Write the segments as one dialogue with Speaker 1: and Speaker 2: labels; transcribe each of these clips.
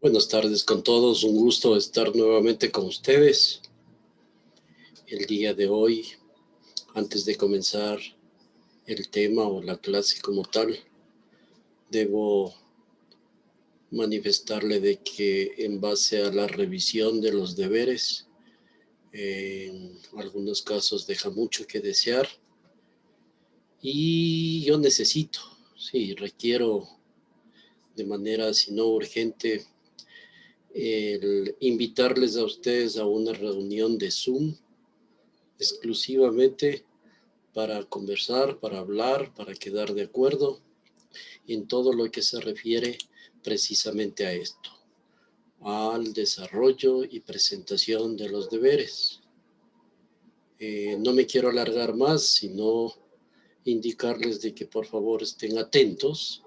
Speaker 1: Buenas tardes con todos, un gusto estar nuevamente con ustedes. El día de hoy, antes de comenzar el tema o la clase como tal, debo manifestarle de que en base a la revisión de los deberes, en algunos casos deja mucho que desear y yo requiero de manera si no urgente el invitarles a ustedes a una reunión de Zoom exclusivamente para conversar, para hablar, para quedar de acuerdo en todo lo que se refiere precisamente a esto, al desarrollo y presentación de los deberes. No me quiero alargar más, sino indicarles de que por favor estén atentos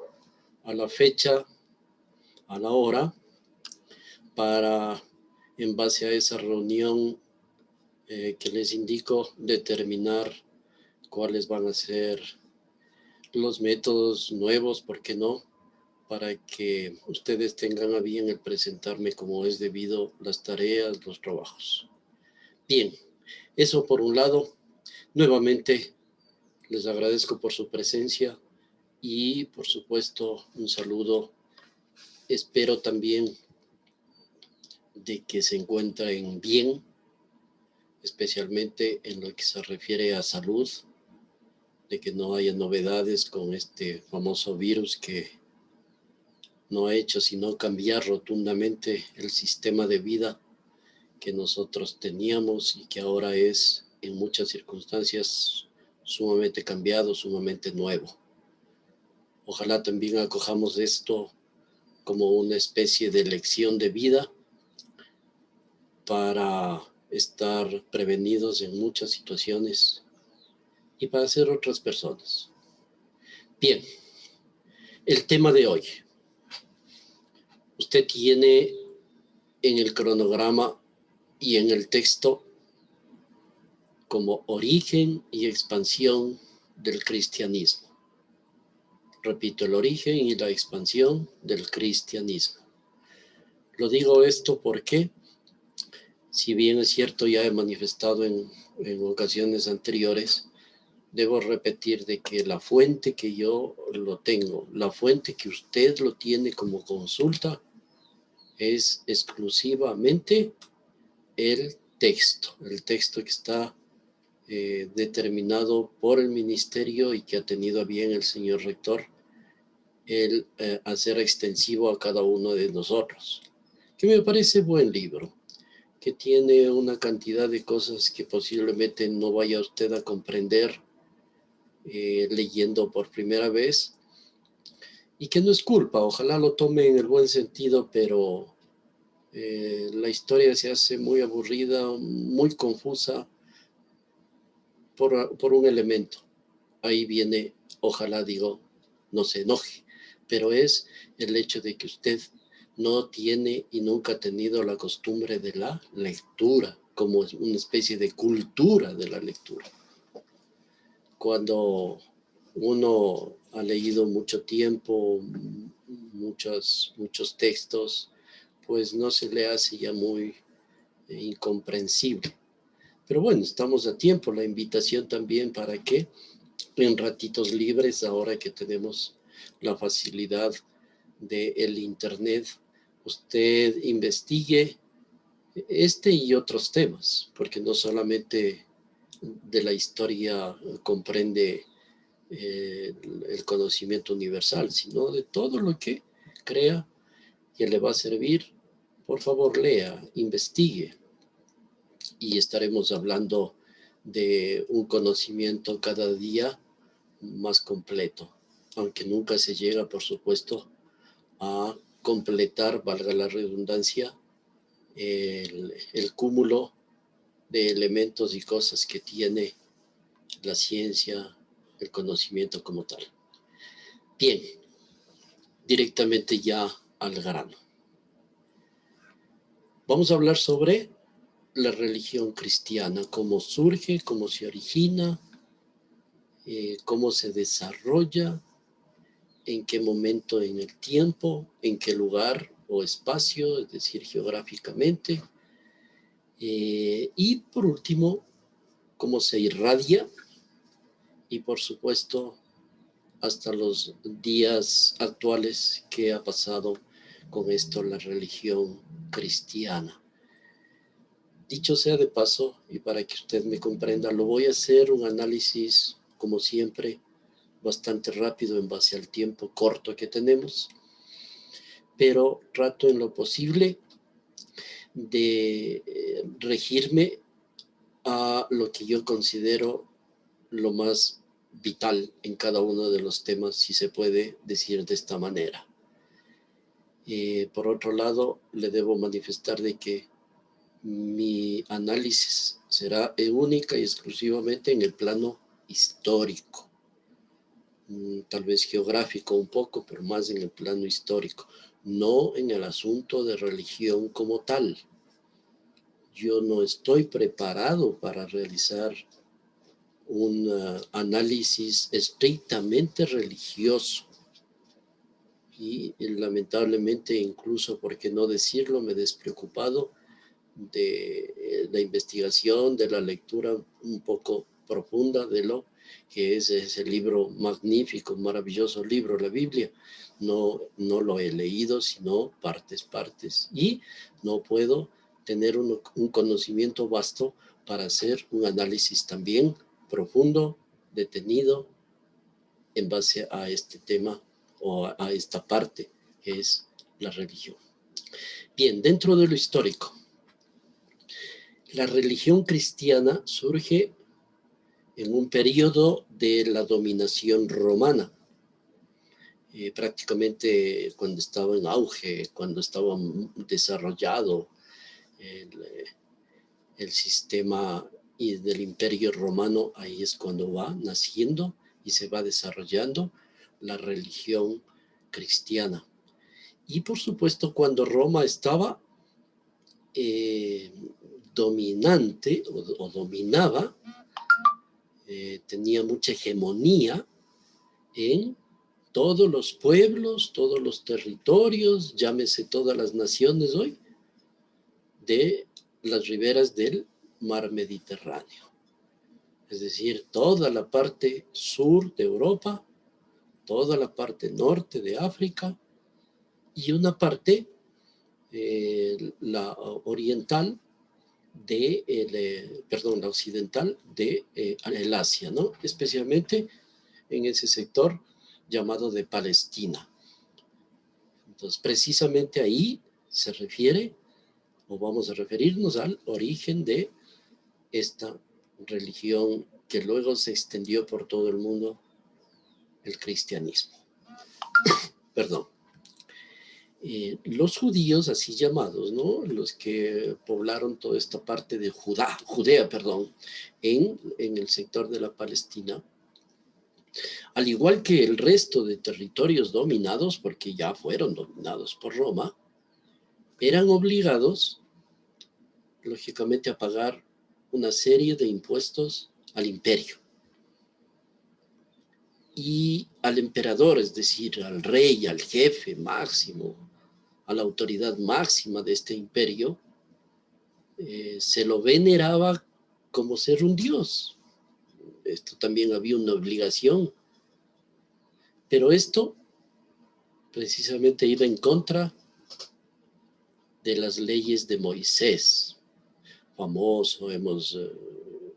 Speaker 1: a la fecha, a la hora, para en base a esa reunión que les indico, determinar cuáles van a ser los métodos nuevos, ¿por qué no? Para que ustedes tengan a bien el presentarme como es debido las tareas, los trabajos. Bien, eso por un lado. Nuevamente les agradezco por su presencia y por supuesto un saludo. Espero también de que se encuentren bien, especialmente en lo que se refiere a salud, de que no haya novedades con este famoso virus que no ha hecho sino cambiar rotundamente el sistema de vida que nosotros teníamos y que ahora es en muchas circunstancias sumamente cambiado, sumamente nuevo. Ojalá también acojamos esto como una especie de lección de vida para estar prevenidos en muchas situaciones y para ser otras personas. Bien, el tema de hoy. Usted tiene en el cronograma y en el texto como origen y expansión del cristianismo. Repito, el origen y la expansión del cristianismo. Lo digo esto porque, si bien es cierto, ya he manifestado en ocasiones anteriores, debo repetir de que la fuente que yo lo tengo, la fuente que usted lo tiene como consulta, es exclusivamente el texto que está determinado por el ministerio y que ha tenido a bien el señor rector el hacer extensivo a cada uno de nosotros, que me parece buen libro, que tiene una cantidad de cosas que posiblemente no vaya usted a comprender leyendo por primera vez, y que no es culpa, ojalá lo tome en el buen sentido, pero la historia se hace muy aburrida, muy confusa por un elemento. Ahí viene, ojalá digo, no se enoje, pero es el hecho de que usted no tiene y nunca ha tenido la costumbre de la lectura, como una especie de cultura de la lectura. Cuando uno ha leído mucho tiempo, muchos textos, pues no se le hace ya muy incomprensible. Pero bueno, estamos a tiempo. La invitación también para que en ratitos libres, ahora que tenemos la facilidad del internet, usted investigue este y otros temas, porque no solamente de la historia comprende el conocimiento universal, sino de todo lo que crea que le va a servir. Por favor, lea, investigue, y estaremos hablando de un conocimiento cada día más completo, aunque nunca se llega, por supuesto, a completar, valga la redundancia, el cúmulo de elementos y cosas que tiene la ciencia, el conocimiento como tal. Bien, directamente ya al grano. Vamos a hablar sobre la religión cristiana, cómo surge, cómo se origina, cómo se desarrolla, en qué momento en el tiempo, en qué lugar o espacio, es decir, geográficamente. Y por último, cómo se irradia y por supuesto hasta los días actuales que ha pasado con esto la religión cristiana. Dicho sea de paso, y para que usted me comprenda, lo voy a hacer un análisis, como siempre, bastante rápido en base al tiempo corto que tenemos, pero trato en lo posible de regirme a lo que yo considero lo más vital en cada uno de los temas, si se puede decir de esta manera. Por otro lado, le debo manifestar de que mi análisis será única y exclusivamente en el plano histórico, tal vez geográfico un poco, pero más en el plano histórico, no en el asunto de religión como tal. Yo no estoy preparado para realizar un análisis estrictamente religioso y lamentablemente, incluso, por qué no decirlo, me he despreocupado de la investigación, de la lectura un poco profunda de lo que es ese libro magnífico, maravilloso libro, la Biblia. No lo he leído, sino partes, y no puedo tener un conocimiento vasto para hacer un análisis también profundo, detenido, en base a este tema o a esta parte que es la religión. Bien, dentro de lo histórico, la religión cristiana surge en un periodo de la dominación romana, prácticamente cuando estaba en auge, cuando estaba desarrollado el, el sistema del imperio romano. Ahí es cuando va naciendo y se va desarrollando la religión cristiana. Y por supuesto, cuando Roma estaba dominante o dominaba, tenía mucha hegemonía en todos los pueblos, todos los territorios, llámese todas las naciones hoy, de las riberas del mar Mediterráneo. Es decir, toda la parte sur de Europa, toda la parte norte de África y una parte, la oriental, la occidental de el Asia, ¿no? Especialmente en ese sector llamado de Palestina. Entonces, precisamente ahí se refiere, o vamos a referirnos al origen de esta religión que luego se extendió por todo el mundo, el cristianismo. Perdón. Los judíos, así llamados, ¿no? Los que poblaron toda esta parte de Judea, en el sector de la Palestina, al igual que el resto de territorios dominados, porque ya fueron dominados por Roma, eran obligados, lógicamente, a pagar una serie de impuestos al imperio y al emperador, es decir, al rey, al jefe máximo, a la autoridad máxima de este imperio. Se lo veneraba como ser un dios. Esto también había una obligación, pero esto precisamente iba en contra de las leyes de Moisés, famoso, hemos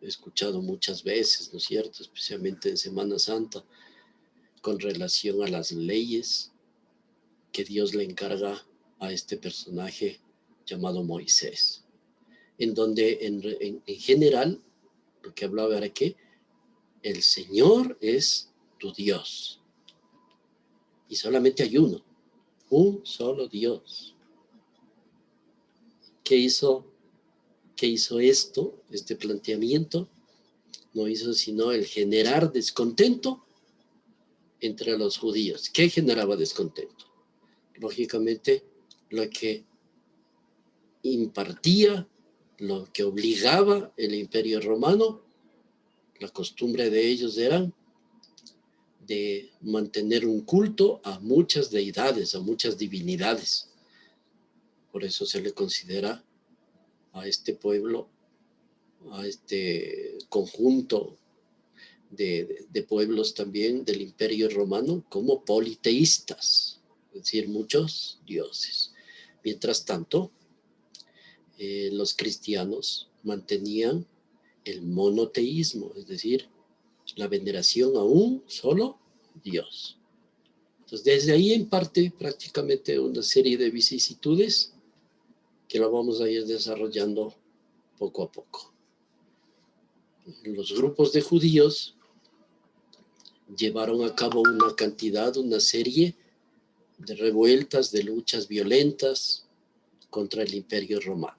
Speaker 1: escuchado muchas veces, ¿no es cierto?, especialmente en Semana Santa, con relación a las leyes que Dios le encarga a este personaje llamado Moisés, en donde en general lo que hablaba era que el Señor es tu Dios y solamente hay uno, un solo Dios. ¿Qué hizo este planteamiento? No hizo sino el generar descontento entre los judíos. ¿Qué generaba descontento? Lógicamente, lo que impartía, lo que obligaba el imperio romano, la costumbre de ellos era de mantener un culto a muchas deidades, a muchas divinidades, Por eso se le considera a este pueblo, a este conjunto de pueblos también del Imperio Romano como politeístas, es decir, muchos dioses. Mientras tanto, los cristianos mantenían el monoteísmo, es decir, la veneración a un solo Dios. Entonces, desde ahí en parte prácticamente una serie de vicisitudes que lo vamos a ir desarrollando poco a poco. Los grupos de judíos llevaron a cabo una serie de revueltas, de luchas violentas contra el Imperio Romano.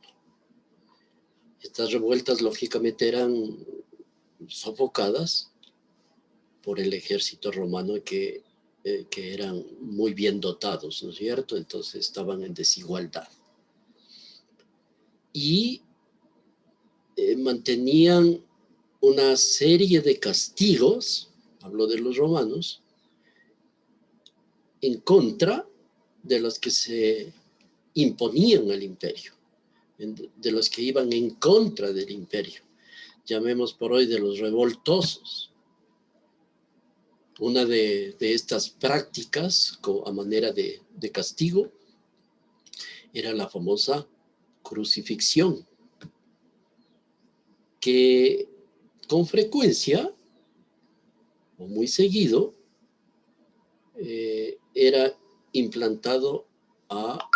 Speaker 1: Estas revueltas lógicamente eran sofocadas por el ejército romano que eran muy bien dotados, ¿no es cierto? Entonces estaban en desigualdad. Y mantenían una serie de castigos, hablo de los romanos, en contra de los que se imponían al imperio, de los que iban en contra del imperio. Llamemos por hoy de los revoltosos. Una de estas prácticas, a manera de castigo, era la famosa crucifixión, que con frecuencia, o muy seguido, era implantado a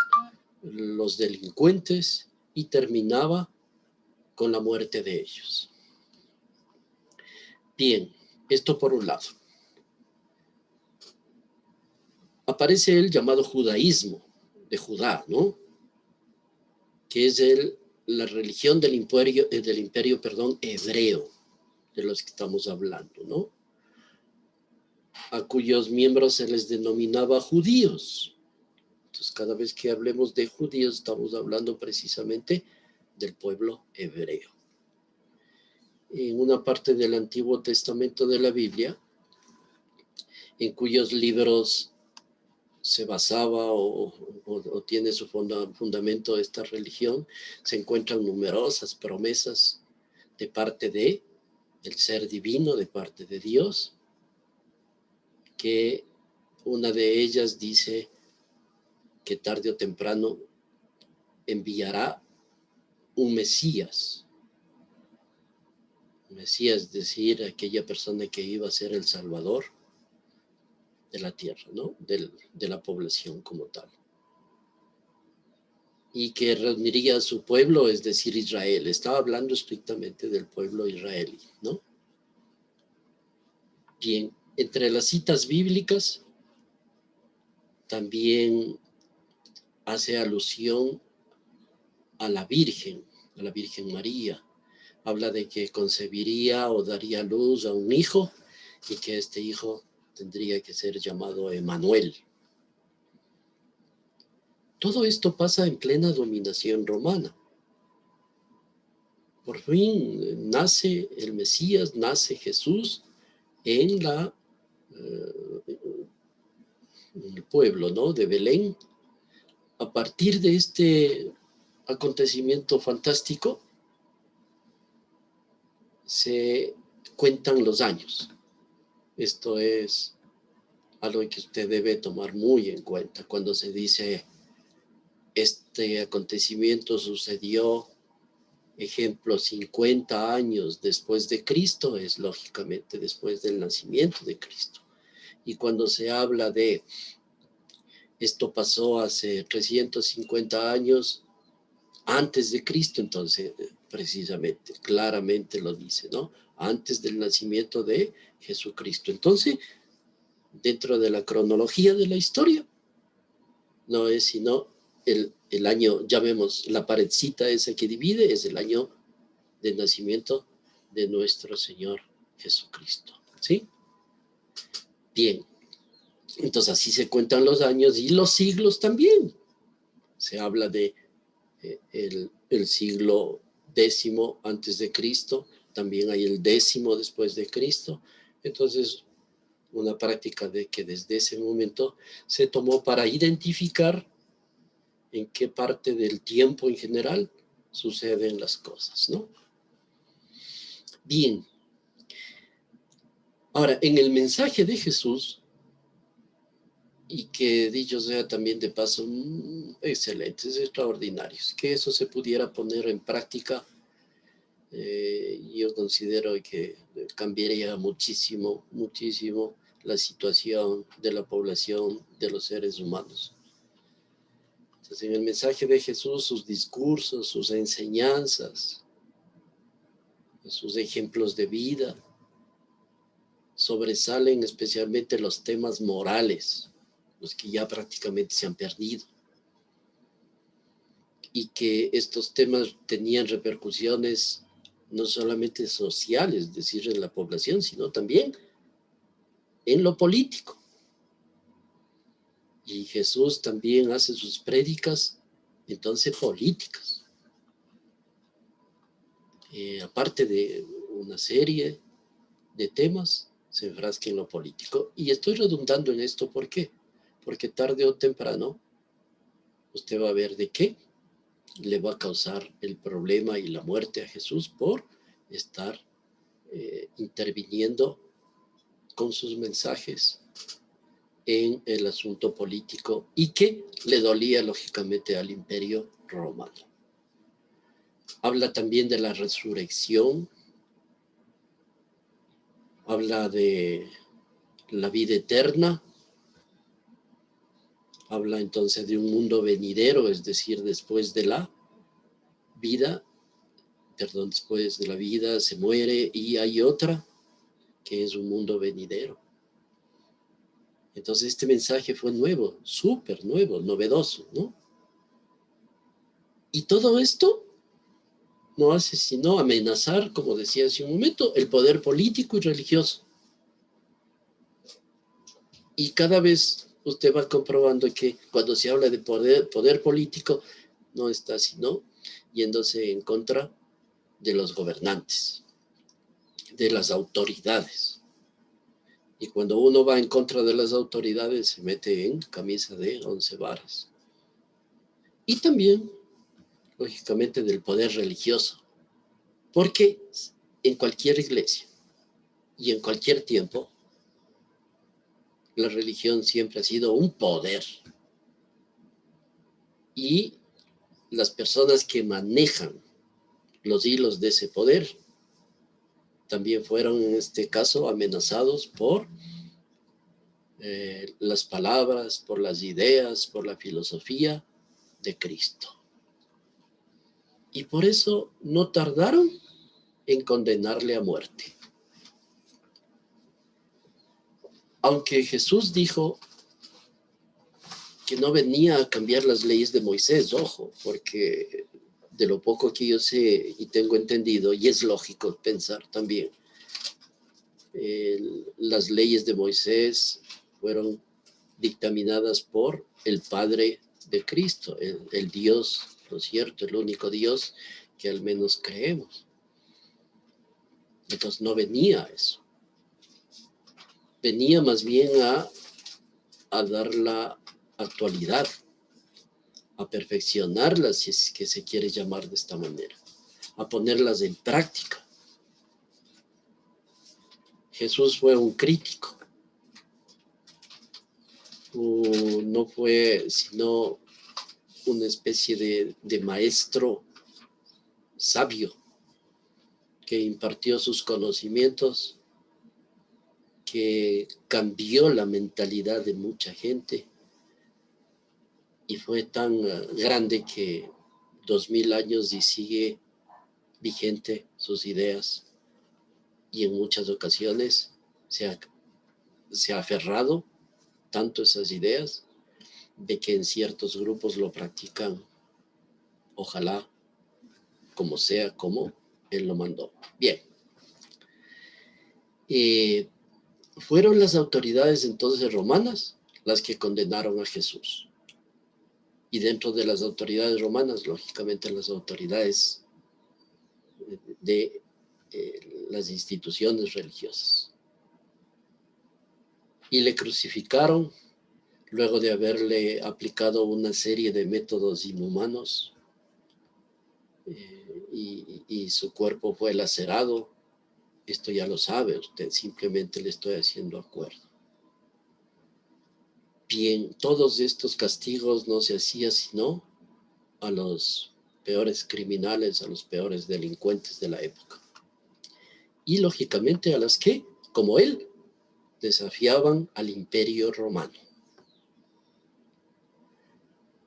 Speaker 1: los delincuentes y terminaba con la muerte de ellos. Bien, esto por un lado. Aparece el llamado judaísmo, de Judá, ¿no? Que es la religión del imperio hebreo, de los que estamos hablando, ¿no? A cuyos miembros se les denominaba judíos. Entonces, cada vez que hablemos de judíos, estamos hablando precisamente del pueblo hebreo. En una parte del Antiguo Testamento de la Biblia, en cuyos libros se basaba o tiene su fundamento esta religión, se encuentran numerosas promesas de parte del ser divino, de parte de Dios, que una de ellas dice que tarde o temprano enviará un Mesías. Mesías, es decir, aquella persona que iba a ser el Salvador de la tierra, ¿no? De la población como tal. Y que reuniría a su pueblo, es decir, Israel. Estaba hablando estrictamente del pueblo israelí, ¿no? Bien, entre las citas bíblicas también hace alusión a la Virgen María. Habla de que concebiría o daría luz a un hijo y que este hijo tendría que ser llamado Emanuel. Todo esto pasa en plena dominación romana. Por fin nace el Mesías, nace Jesús en el pueblo, ¿no?, de Belén. A partir de este acontecimiento fantástico, se cuentan los años. Esto es algo que usted debe tomar muy en cuenta cuando se dice este acontecimiento sucedió, ejemplo, 50 años después de Cristo, es lógicamente después del nacimiento de Cristo. Y cuando se habla de esto pasó hace 350 años antes de Cristo, entonces precisamente, claramente lo dice, ¿no? Antes del nacimiento de Jesucristo. Entonces, dentro de la cronología de la historia, no es sino el año, ya vemos la paredcita esa que divide, es el año del nacimiento de nuestro Señor Jesucristo, ¿sí? Bien, entonces así se cuentan los años y los siglos también. Se habla de el siglo décimo antes de Cristo, también hay el décimo después de Cristo. Entonces, una práctica de que desde ese momento se tomó para identificar en qué parte del tiempo en general suceden las cosas, ¿no? Bien. Ahora, en el mensaje de Jesús, y que dicho sea también de paso, excelentes, extraordinarios, que eso se pudiera poner en práctica, yo considero que cambiaría muchísimo, muchísimo la situación de la población, de los seres humanos. Entonces, en el mensaje de Jesús, sus discursos, sus enseñanzas, sus ejemplos de vida, sobresalen especialmente los temas morales, los que ya prácticamente se han perdido, y que estos temas tenían repercusiones no solamente sociales, es decir, en la población, sino también en lo político. Y Jesús también hace sus prédicas, entonces, políticas. Aparte de una serie de temas, se enfrasca en lo político. Y estoy redundando en esto, ¿por qué? Porque tarde o temprano usted va a ver de qué le va a causar el problema y la muerte a Jesús por estar interviniendo con sus mensajes en el asunto político y que le dolía lógicamente al imperio romano. Habla también de la resurrección, habla de la vida eterna, habla entonces de un mundo venidero, es decir, después de la vida, después de la vida se muere y hay otra que es un mundo venidero. Entonces este mensaje fue nuevo, súper nuevo, novedoso, ¿no? Y todo esto no hace sino amenazar, como decía hace un momento, el poder político y religioso. Y cada vez usted va comprobando que cuando se habla de poder político, no está sino yéndose en contra de los gobernantes, de las autoridades. Y cuando uno va en contra de las autoridades, se mete en camisa de 11 varas. Y también, lógicamente, del poder religioso. Porque en cualquier iglesia y en cualquier tiempo, la religión siempre ha sido un poder. Y las personas que manejan los hilos de ese poder también fueron, en este caso, amenazados por las palabras, por las ideas, por la filosofía de Cristo. Y por eso no tardaron en condenarle a muerte. Aunque Jesús dijo que no venía a cambiar las leyes de Moisés, ojo, porque de lo poco que yo sé y tengo entendido, y es lógico pensar también, las leyes de Moisés fueron dictaminadas por el Padre de Cristo, el Dios, ¿no es cierto?, el único Dios que al menos creemos. Entonces no venía a eso. Venía más bien a dar la actualidad, a perfeccionarlas, si es que se quiere llamar de esta manera, a ponerlas en práctica. Jesús fue un crítico, no fue sino una especie de maestro sabio que impartió sus conocimientos, que cambió la mentalidad de mucha gente y fue tan grande que 2000 años y sigue vigente sus ideas, y en muchas ocasiones se ha aferrado tanto esas ideas de que en ciertos grupos lo practican, ojalá, como sea, como él lo mandó. Bien. Fueron las autoridades entonces romanas las que condenaron a Jesús. Y dentro de las autoridades romanas, lógicamente las autoridades de las instituciones religiosas. Y le crucificaron luego de haberle aplicado una serie de métodos inhumanos, y su cuerpo fue lacerado. Esto ya lo sabe usted, simplemente le estoy haciendo acuerdo. Bien, todos estos castigos no se hacían sino a los peores criminales, a los peores delincuentes de la época. Y lógicamente a las que, como él, desafiaban al Imperio Romano.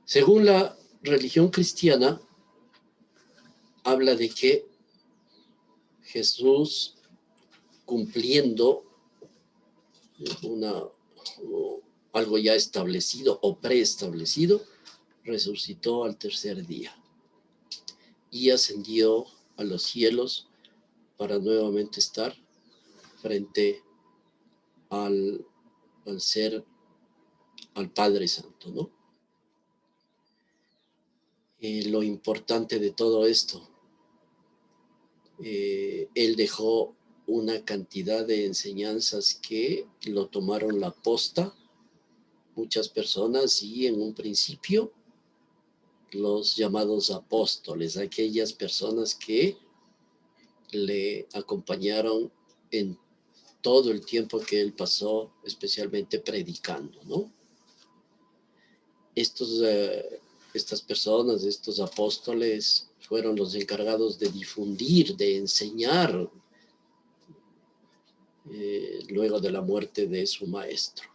Speaker 1: Según la religión cristiana, habla de que Jesús, cumpliendo algo ya establecido o preestablecido, resucitó al tercer día y ascendió a los cielos para nuevamente estar frente al Padre Santo, ¿no? Lo importante de todo esto, él dejó una cantidad de enseñanzas que lo tomaron la posta muchas personas, y en un principio los llamados apóstoles, aquellas personas que le acompañaron en todo el tiempo que él pasó, especialmente predicando, ¿no? Estas personas, estos apóstoles, fueron los encargados de difundir, de enseñar, luego de la muerte de su maestro.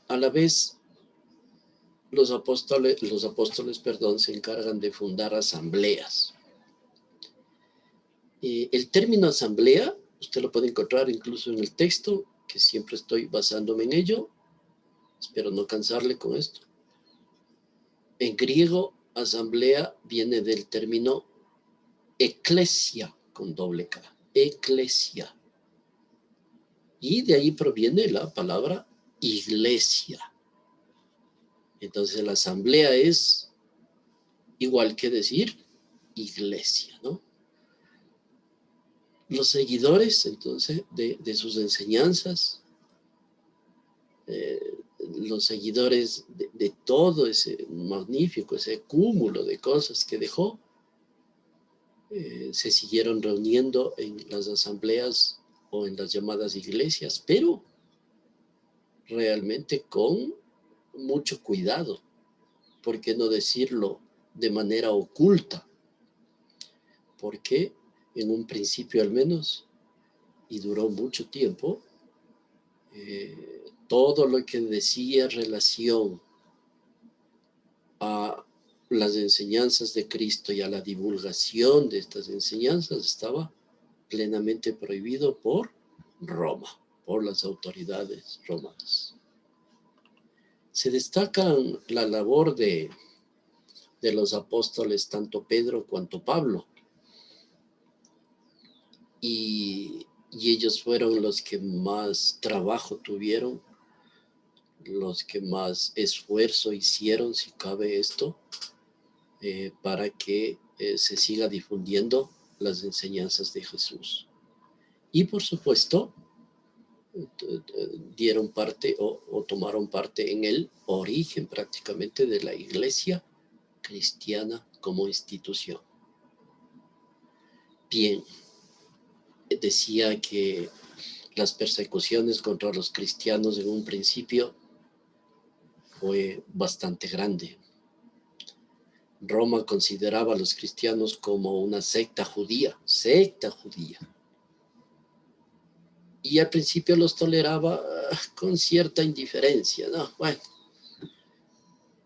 Speaker 1: A la vez, los apóstoles, se encargan de fundar asambleas. El término asamblea, usted lo puede encontrar incluso en el texto, que siempre estoy basándome en ello. Espero no cansarle con esto. En griego, asamblea viene del término eclesia, con doble K, eclesia. Y de ahí proviene la palabra iglesia. Entonces la asamblea es igual que decir iglesia, ¿no? Los seguidores, entonces, de sus enseñanzas, los seguidores de todo ese magnífico, ese cúmulo de cosas que dejó, se siguieron reuniendo en las asambleas o en las llamadas iglesias, pero realmente con mucho cuidado, ¿por qué no decirlo de manera oculta? Porque en un principio al menos, y duró mucho tiempo, todo lo que decía relación a las enseñanzas de Cristo y a la divulgación de estas enseñanzas estaba plenamente prohibido por Roma, por las autoridades romanas. Se destaca la labor de los apóstoles, tanto Pedro cuanto Pablo, y ellos fueron los que más trabajo tuvieron, los que más esfuerzo hicieron, si cabe esto, para que se siga difundiendo las enseñanzas de Jesús. Y por supuesto, dieron parte o tomaron parte en el origen prácticamente de la iglesia cristiana como institución. Bien, decía que las persecuciones contra los cristianos en un principio fue bastante grande. Roma consideraba a los cristianos como una secta judía. Y al principio los toleraba con cierta indiferencia, ¿no? Bueno,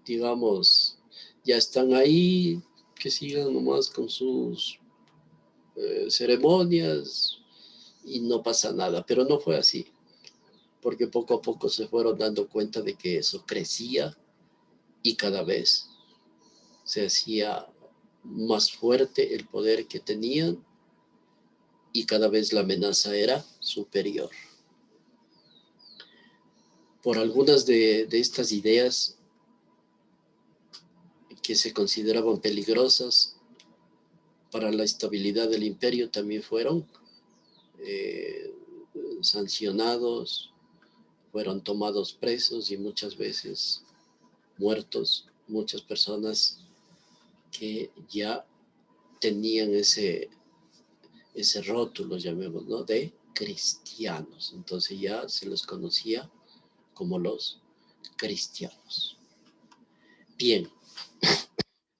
Speaker 1: digamos, ya están ahí, que sigan nomás con sus ceremonias y no pasa nada. Pero no fue así, porque poco a poco se fueron dando cuenta de que eso crecía y cada vez se hacía más fuerte el poder que tenían y cada vez la amenaza era superior. Por algunas de estas ideas que se consideraban peligrosas para la estabilidad del imperio, también fueron sancionados fueron tomados presos y muchas veces muertos. Muchas personas que ya tenían ese rótulo, llamémoslo, ¿no?, de cristianos. Entonces ya se los conocía como los cristianos. Bien,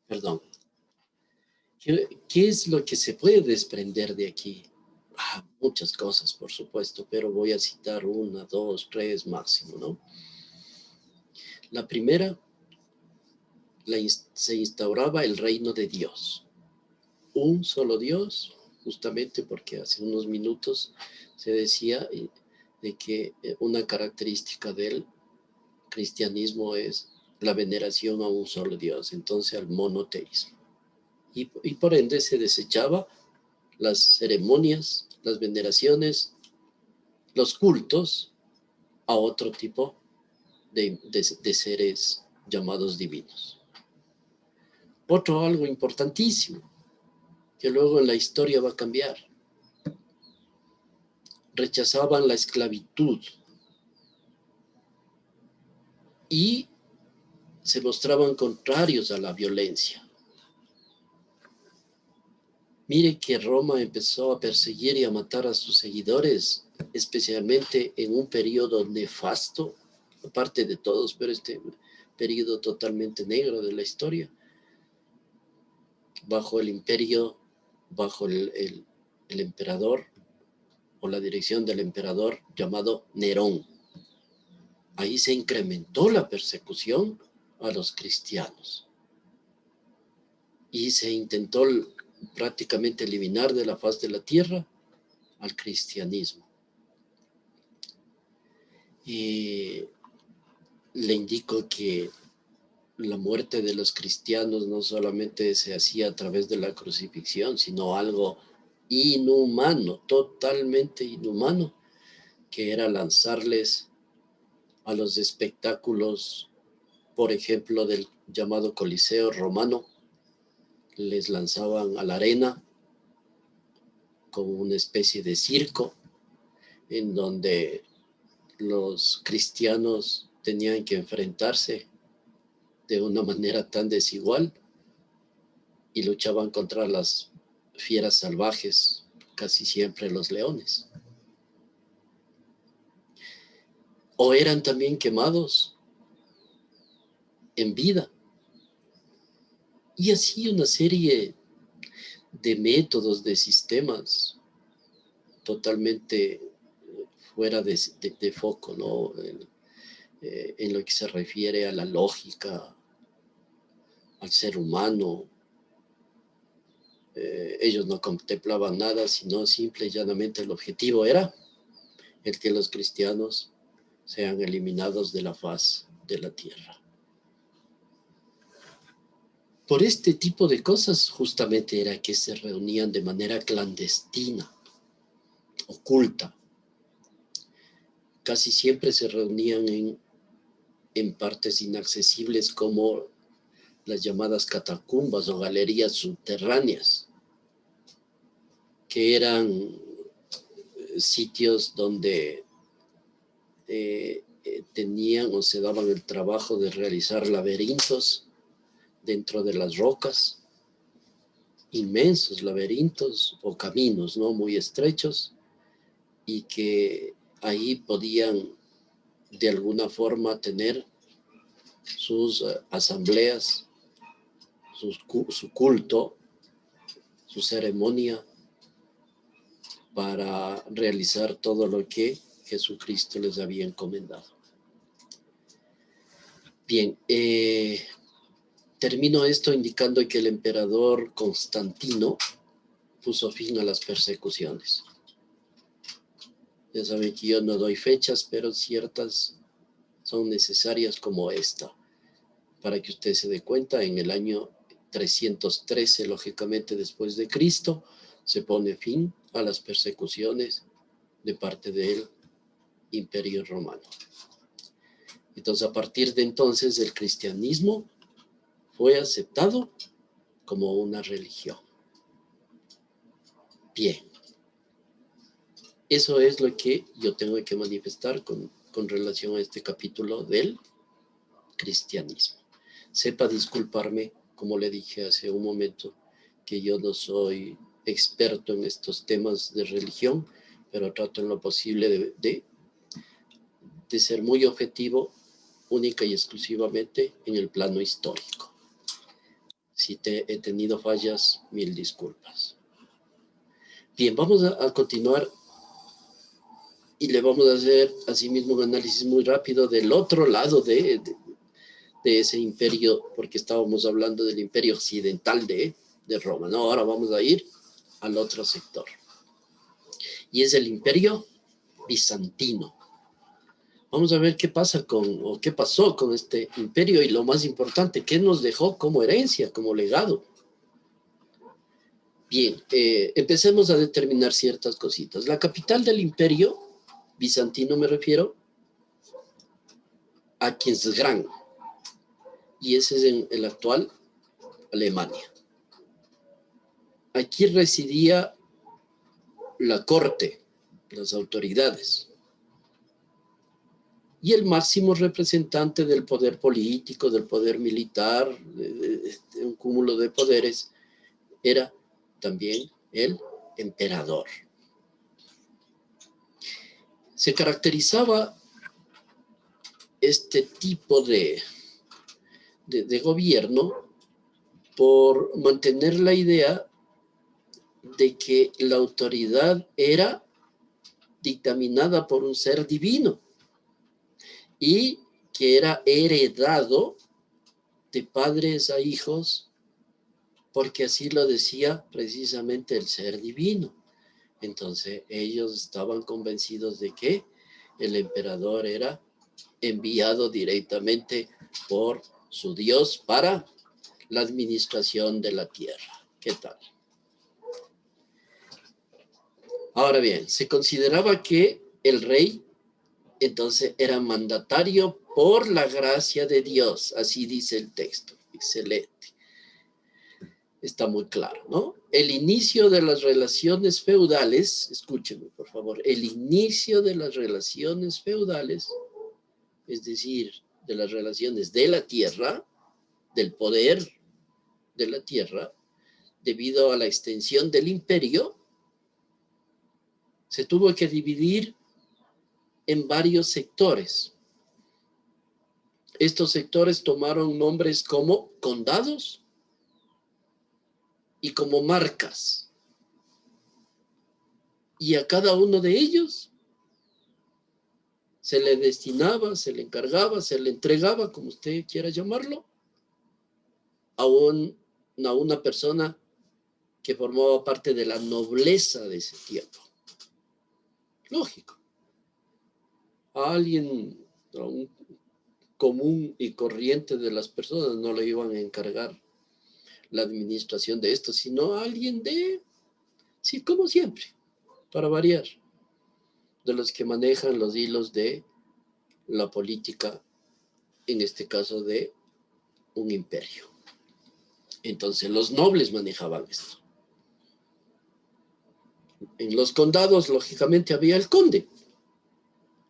Speaker 1: perdón. ¿Qué es lo que se puede desprender de aquí? Muchas cosas, por supuesto, pero voy a citar una, dos, tres máximo, ¿no? La primera, se instauraba el reino de Dios. Un solo Dios, justamente porque hace unos minutos se decía de que una característica del cristianismo es la veneración a un solo Dios, entonces al monoteísmo. Y por ende se desechaba las ceremonias, las veneraciones, los cultos a otro tipo de seres llamados divinos. Otro algo importantísimo, que luego en la historia va a cambiar. Rechazaban la esclavitud y se mostraban contrarios a la violencia. Mire que Roma empezó a perseguir y a matar a sus seguidores, especialmente en un periodo nefasto, aparte de todos, pero este periodo totalmente negro de la historia, bajo el imperio, bajo el emperador, o la dirección del emperador llamado Nerón. Ahí se incrementó la persecución a los cristianos y se intentó prácticamente eliminar de la faz de la tierra al cristianismo. Y le indico que la muerte de los cristianos no solamente se hacía a través de la crucifixión, sino algo inhumano, totalmente inhumano, que era lanzarles a los espectáculos, por ejemplo, del llamado Coliseo romano. Les lanzaban a la arena como una especie de circo, en donde los cristianos tenían que enfrentarse de una manera tan desigual y luchaban contra las fieras salvajes, casi siempre los leones. O eran también quemados en vida. Y así una serie de métodos, de sistemas totalmente fuera de foco, ¿no? En lo que se refiere a la lógica, al ser humano. Ellos no contemplaban nada, sino simple y llanamente el objetivo era el que los cristianos sean eliminados de la faz de la tierra. Por este tipo de cosas justamente era que se reunían de manera clandestina, oculta. Casi siempre se reunían en partes inaccesibles como las llamadas catacumbas o galerías subterráneas, que eran sitios donde tenían o se daban el trabajo de realizar laberintos dentro de las rocas, inmensos laberintos o caminos, ¿no?, muy estrechos, y que ahí podían de alguna forma tener sus asambleas, su culto, su ceremonia, para realizar todo lo que Jesucristo les había encomendado. Bien, termino esto indicando que el emperador Constantino puso fin a las persecuciones. Ya saben que yo no doy fechas, pero ciertas son necesarias como esta, para que usted se dé cuenta. En el año 313, lógicamente después de Cristo, se pone fin a las persecuciones de parte del Imperio Romano. Entonces, a partir de entonces, el cristianismo fue aceptado como una religión. Bien. Eso es lo que yo tengo que manifestar con con relación a este capítulo del cristianismo. Sepa disculparme, como le dije hace un momento, que yo no soy experto en estos temas de religión, pero trato en lo posible de ser muy objetivo, única y exclusivamente en el plano histórico. Si he tenido fallas, mil disculpas. Bien, vamos a continuar y le vamos a hacer asimismo un análisis muy rápido del otro lado de ese imperio, porque estábamos hablando del imperio occidental de Roma, ¿no? Ahora vamos a ir al otro sector. Y es el imperio bizantino. Vamos a ver qué pasa o qué pasó con este imperio y lo más importante, qué nos dejó como herencia, como legado. Bien, empecemos a determinar ciertas cositas. La capital del imperio bizantino, me refiero a Aquisgrán, y ese es en el actual Alemania. Aquí residía la corte, las autoridades, y el máximo representante del poder político, del poder militar, de un cúmulo de poderes, era también el emperador. Se caracterizaba este tipo de gobierno por mantener la idea de que la autoridad era dictaminada por un ser divino y que era heredado de padres a hijos, porque así lo decía precisamente el ser divino. Entonces ellos estaban convencidos de que el emperador era enviado directamente por su Dios para la administración de la tierra. ¿Qué tal? Ahora bien, se consideraba que el rey entonces era mandatario por la gracia de Dios, así dice el texto. Excelente. Está muy claro, ¿no? El inicio de las relaciones feudales, escúchenme por favor, el inicio de las relaciones feudales, es decir, de las relaciones de la tierra, del poder de la tierra, debido a la extensión del imperio, se tuvo que dividir en varios sectores. Estos sectores tomaron nombres como condados y como marcas. Y a cada uno de ellos se le destinaba, se le encargaba, se le entregaba, como usted quiera llamarlo, a una persona que formaba parte de la nobleza de ese tiempo. Lógico. A alguien, a un común y corriente de las personas no le iban a encargar la administración de esto, sino a alguien sí, como siempre, para variar, de los que manejan los hilos de la política, en este caso de un imperio. Entonces los nobles manejaban esto. En los condados, lógicamente, había el conde,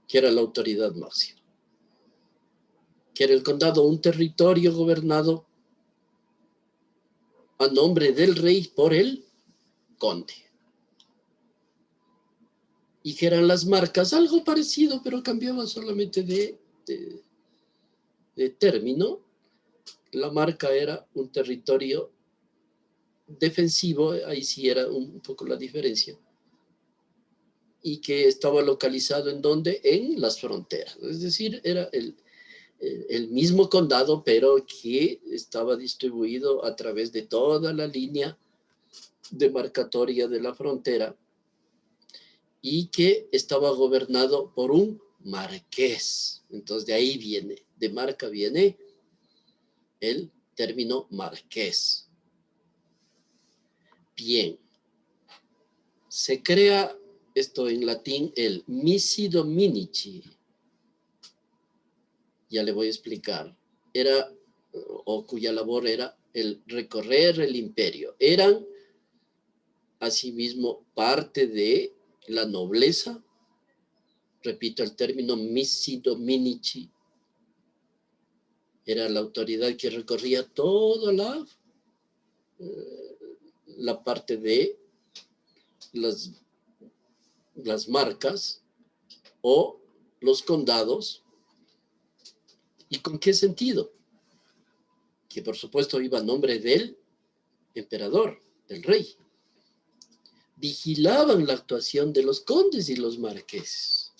Speaker 1: que era la autoridad máxima. Que era el condado, un territorio gobernado a nombre del rey por el conde. Y que eran las marcas, algo parecido, pero cambiaban solamente de término. La marca era un territorio defensivo, ahí sí era un poco la diferencia, y que estaba localizado ¿en dónde? En las fronteras, es decir, era el mismo condado, pero que estaba distribuido a través de toda la línea demarcatoria de la frontera y que estaba gobernado por un marqués. Entonces de ahí viene, de marca viene el término marqués. Bien, se crea esto en latín, el missi dominici. Ya le voy a explicar. Era, o cuya labor era el recorrer el imperio. Eran, asimismo, parte de la nobleza repito el término, missi dominici, era la autoridad que recorría toda la parte de las marcas o los condados. ¿Y con qué sentido? Que por supuesto iba a nombre del emperador, del rey. Vigilaban la actuación de los condes y los marqueses.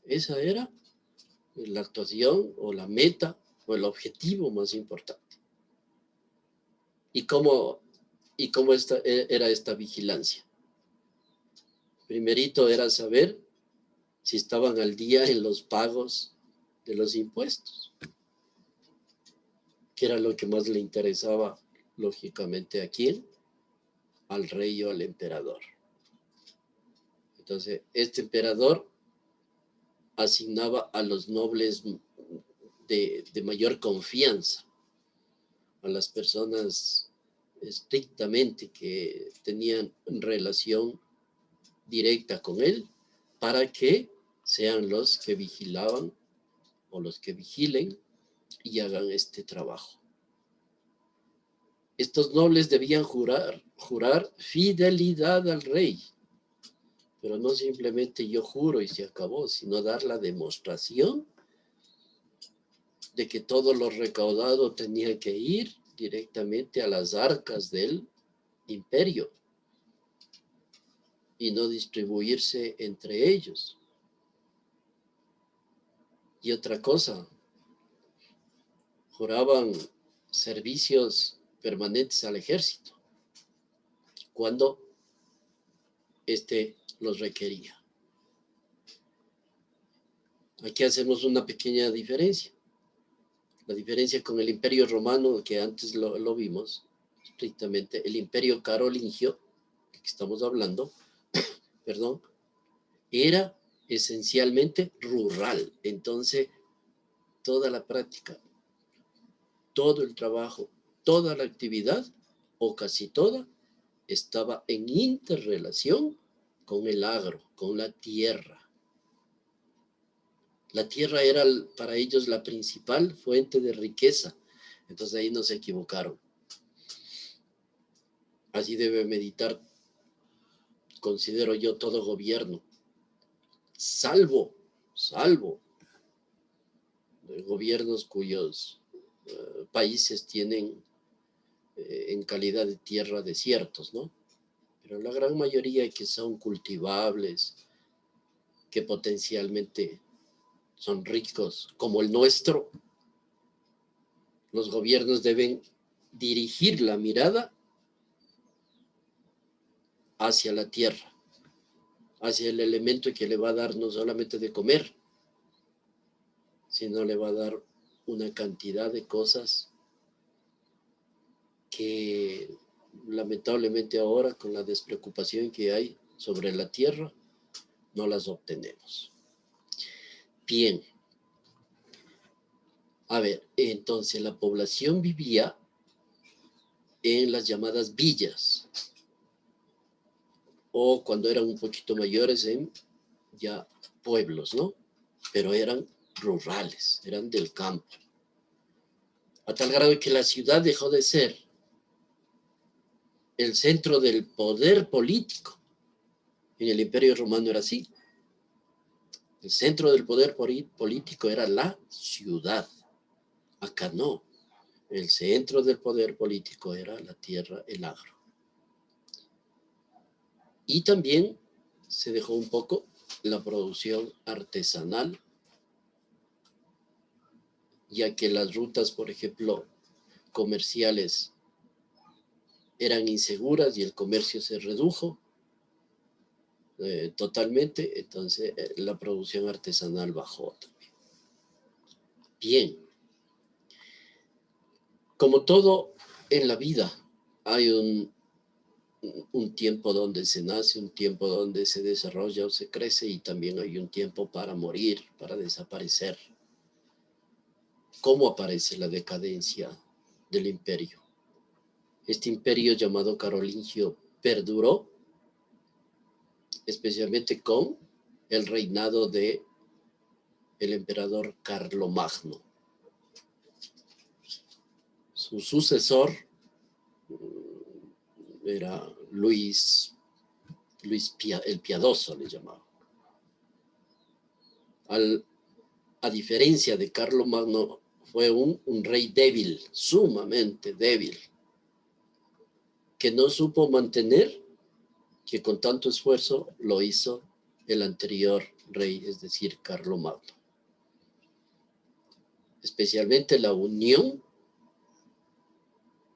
Speaker 1: Esa era la actuación o la meta o el objetivo más importante. ¿Y cómo era esta vigilancia? Primerito era saber si estaban al día en los pagos de los impuestos, que era lo que más le interesaba, lógicamente, ¿a quién? Al rey o al emperador. Entonces, este emperador asignaba a los nobles de mayor confianza, a las personas estrictamente que tenían relación directa con él, para que sean los que vigilaban o los que vigilen y hagan este trabajo. Estos nobles debían jurar fidelidad al rey, pero no simplemente yo juro y se acabó, sino dar la demostración de que todo lo recaudado tenía que ir directamente a las arcas del imperio y no distribuirse entre ellos. Y otra cosa, juraban servicios permanentes al ejército cuando éste los requería. Aquí hacemos una pequeña diferencia. La diferencia con el Imperio Romano, que antes lo vimos estrictamente, el Imperio Carolingio, que estamos hablando, perdón, era esencialmente rural. Entonces, toda la práctica, todo el trabajo, toda la actividad, o casi toda, estaba en interrelación con el agro, con la tierra. La tierra era para ellos la principal fuente de riqueza. Entonces ahí no se equivocaron. Así debe meditar, considero yo, todo gobierno. Salvo gobiernos cuyos países tienen en calidad de tierra desiertos, ¿no? Pero la gran mayoría que son cultivables, que potencialmente son ricos, como el nuestro, los gobiernos deben dirigir la mirada hacia la tierra, hacia el elemento que le va a dar no solamente de comer, sino le va a dar una cantidad de cosas que lamentablemente ahora, con la despreocupación que hay sobre la tierra, no las obtenemos. Bien. A ver, entonces la población vivía en las llamadas villas, o cuando eran un poquito mayores en ya pueblos, ¿no? Pero eran rurales, eran del campo. A tal grado que la ciudad dejó de ser el centro del poder político. En el Imperio Romano era así. El centro del poder político era la ciudad. Acá no. El centro del poder político era la tierra, el agro. Y también se dejó un poco la producción artesanal, ya que las rutas, por ejemplo, comerciales eran inseguras y el comercio se redujo totalmente, entonces la producción artesanal bajó también. Bien, como todo en la vida, hay un tiempo donde se nace, un tiempo donde se desarrolla o se crece, y también hay un tiempo para morir, para desaparecer. ¿Cómo aparece la decadencia del imperio? Este imperio llamado carolingio perduró, especialmente con el reinado de el emperador Carlomagno. Su sucesor era Luis el Piadoso, le llamaba. A diferencia de Carlomagno, fue un rey débil, sumamente débil, que no supo mantener, que con tanto esfuerzo lo hizo el anterior rey, es decir, Carlomagno. Especialmente la unión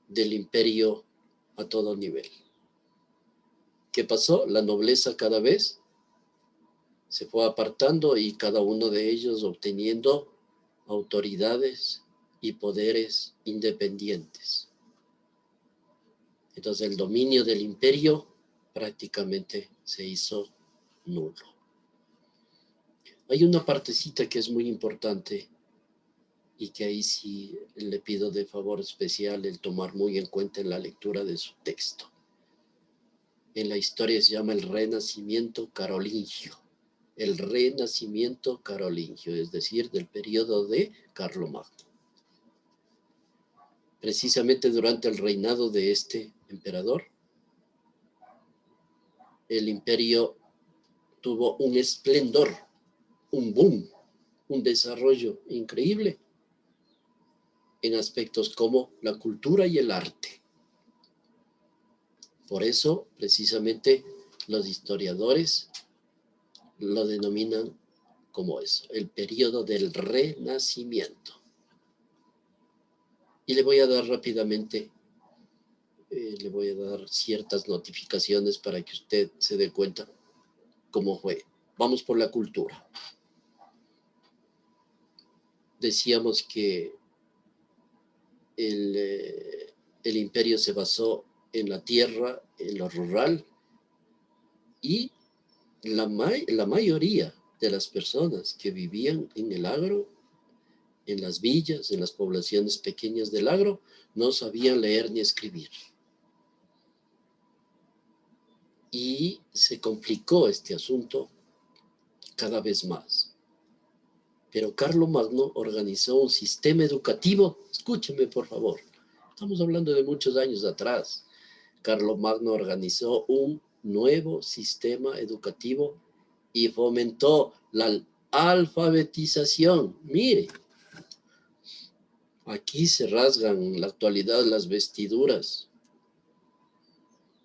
Speaker 1: del imperio a todo nivel. ¿Qué pasó? La nobleza cada vez se fue apartando y cada uno de ellos obteniendo autoridades y poderes independientes. Entonces el dominio del imperio prácticamente se hizo nulo. Hay una partecita que es muy importante y que ahí sí le pido de favor especial el tomar muy en cuenta en la lectura de su texto. En la historia se llama el Renacimiento Carolingio. El Renacimiento Carolingio, es decir, del periodo de Carlomagno. Precisamente durante el reinado de este emperador, el imperio tuvo un esplendor, un boom, un desarrollo increíble en aspectos como la cultura y el arte. Por eso, precisamente, los historiadores lo denominan como eso, el periodo del Renacimiento. Y le voy a dar rápidamente, le voy a dar ciertas notificaciones para que usted se dé cuenta cómo fue. Vamos por la cultura. Decíamos que el imperio se basó en la tierra, en lo rural, y la mayoría de las personas que vivían en el agro, en las villas, en las poblaciones pequeñas del agro, no sabían leer ni escribir. Y se complicó este asunto cada vez más. Pero Carlomagno organizó un sistema educativo. Escúcheme, por favor. Estamos hablando de muchos años atrás. Carlomagno organizó un nuevo sistema educativo y fomentó la alfabetización. Mire, aquí se rasgan en la actualidad las vestiduras.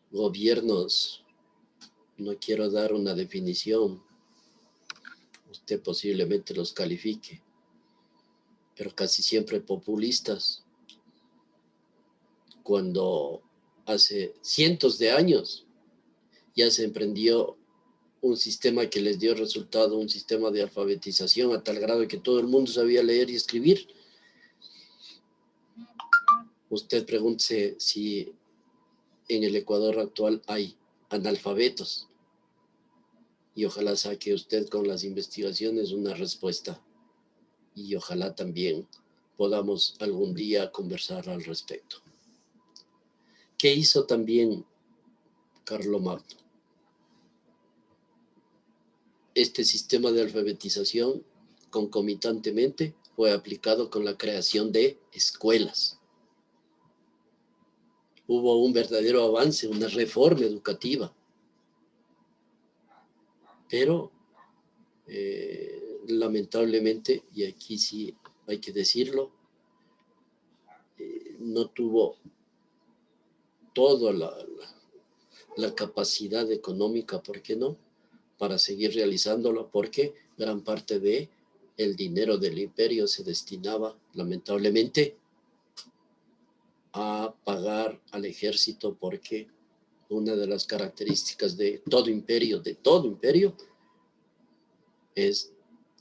Speaker 1: Gobiernos, no quiero dar una definición, usted posiblemente los califique, pero casi siempre populistas. Cuando hace cientos de años ya se emprendió un sistema que les dio resultado, un sistema de alfabetización a tal grado que todo el mundo sabía leer y escribir. Usted pregúntese si en el Ecuador actual hay analfabetos y ojalá saque usted con las investigaciones una respuesta y ojalá también podamos algún día conversar al respecto. ¿Qué hizo también Carlomagno? Este sistema de alfabetización concomitantemente fue aplicado con la creación de escuelas. Hubo un verdadero avance, una reforma educativa. Pero lamentablemente, y aquí sí hay que decirlo, no tuvo toda la capacidad económica, ¿por qué no?, para seguir realizándolo, porque gran parte de el dinero del imperio se destinaba, lamentablemente, a pagar al ejército, porque una de las características de todo imperio, es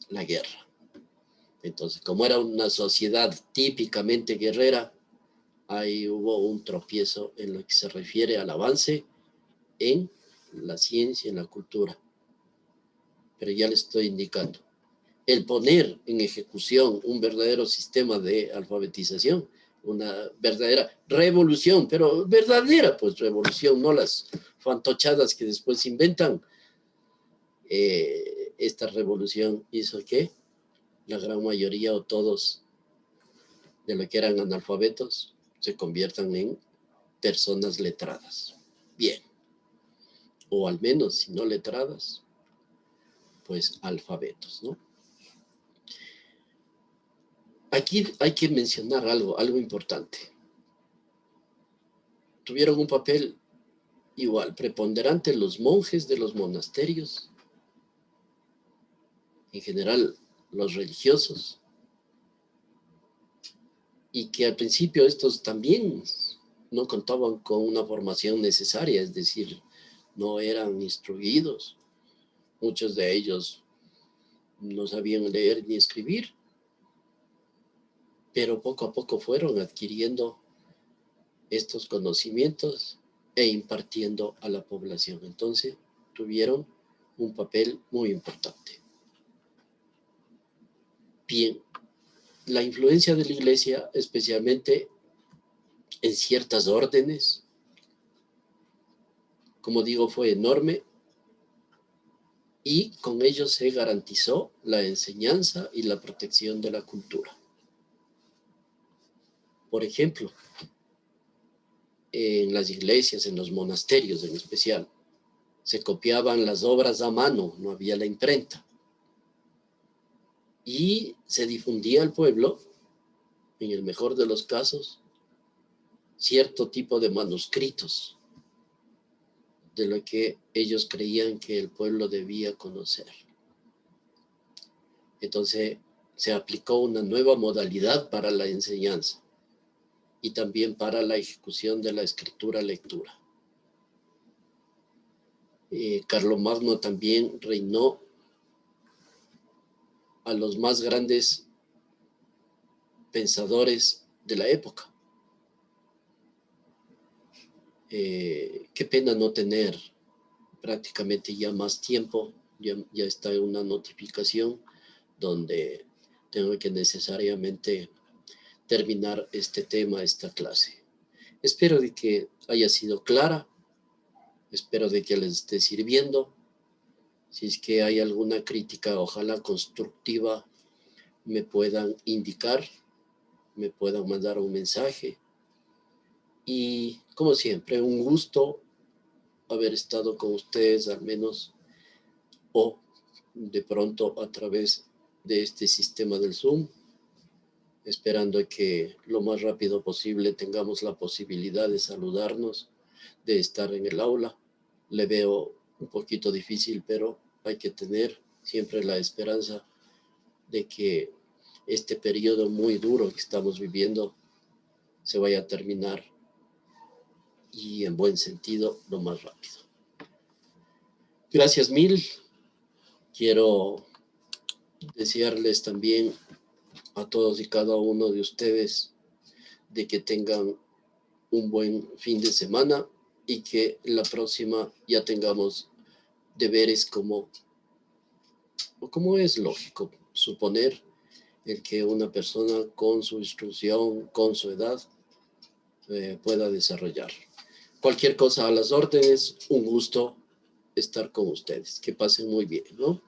Speaker 1: la guerra. Entonces, como era una sociedad típicamente guerrera, ahí hubo un tropiezo en lo que se refiere al avance en la ciencia, en la cultura. Pero ya le estoy indicando, el poner en ejecución un verdadero sistema de alfabetización, una verdadera revolución, pero verdadera pues revolución, no las fantochadas que después se inventan. Esta revolución hizo que la gran mayoría o todos de los que eran analfabetos se conviertan en personas letradas. Bien, o al menos, si no letradas, pues alfabetos, ¿no? Aquí hay que mencionar algo importante. Tuvieron un papel igual, preponderante los monjes de los monasterios, en general los religiosos, y que al principio estos también no contaban con una formación necesaria, es decir, no eran instruidos. Muchos de ellos no sabían leer ni escribir, pero poco a poco fueron adquiriendo estos conocimientos e impartiendo a la población. Entonces, tuvieron un papel muy importante. Bien, la influencia de la iglesia, especialmente en ciertas órdenes, como digo, fue enorme, y con ello se garantizó la enseñanza y la protección de la cultura. Por ejemplo, en las iglesias, en los monasterios en especial, se copiaban las obras a mano, no había la imprenta, y se difundía al pueblo, en el mejor de los casos, cierto tipo de manuscritos de lo que ellos creían que el pueblo debía conocer. Entonces se aplicó una nueva modalidad para la enseñanza y también para la ejecución de la escritura-lectura. Carlomagno también reinó a los más grandes pensadores de la época. Qué pena no tener prácticamente ya más tiempo, ya está una notificación donde tengo que necesariamente terminar este tema, esta clase. Espero de que haya sido clara, espero de que les esté sirviendo. Si es que hay alguna crítica, ojalá constructiva, me puedan indicar, me puedan mandar un mensaje. Y como siempre, un gusto haber estado con ustedes, al menos, o de pronto a través de este sistema del Zoom, esperando que lo más rápido posible tengamos la posibilidad de saludarnos, de estar en el aula. Le veo un poquito difícil, pero hay que tener siempre la esperanza de que este periodo muy duro que estamos viviendo se vaya a terminar, y en buen sentido, lo más rápido. Gracias mil. Quiero desearles también a todos y cada uno de ustedes de que tengan un buen fin de semana y que la próxima ya tengamos deberes como es lógico suponer, el que una persona con su instrucción, con su edad, pueda desarrollar. Cualquier cosa a las órdenes, un gusto estar con ustedes. Que pasen muy bien, ¿no?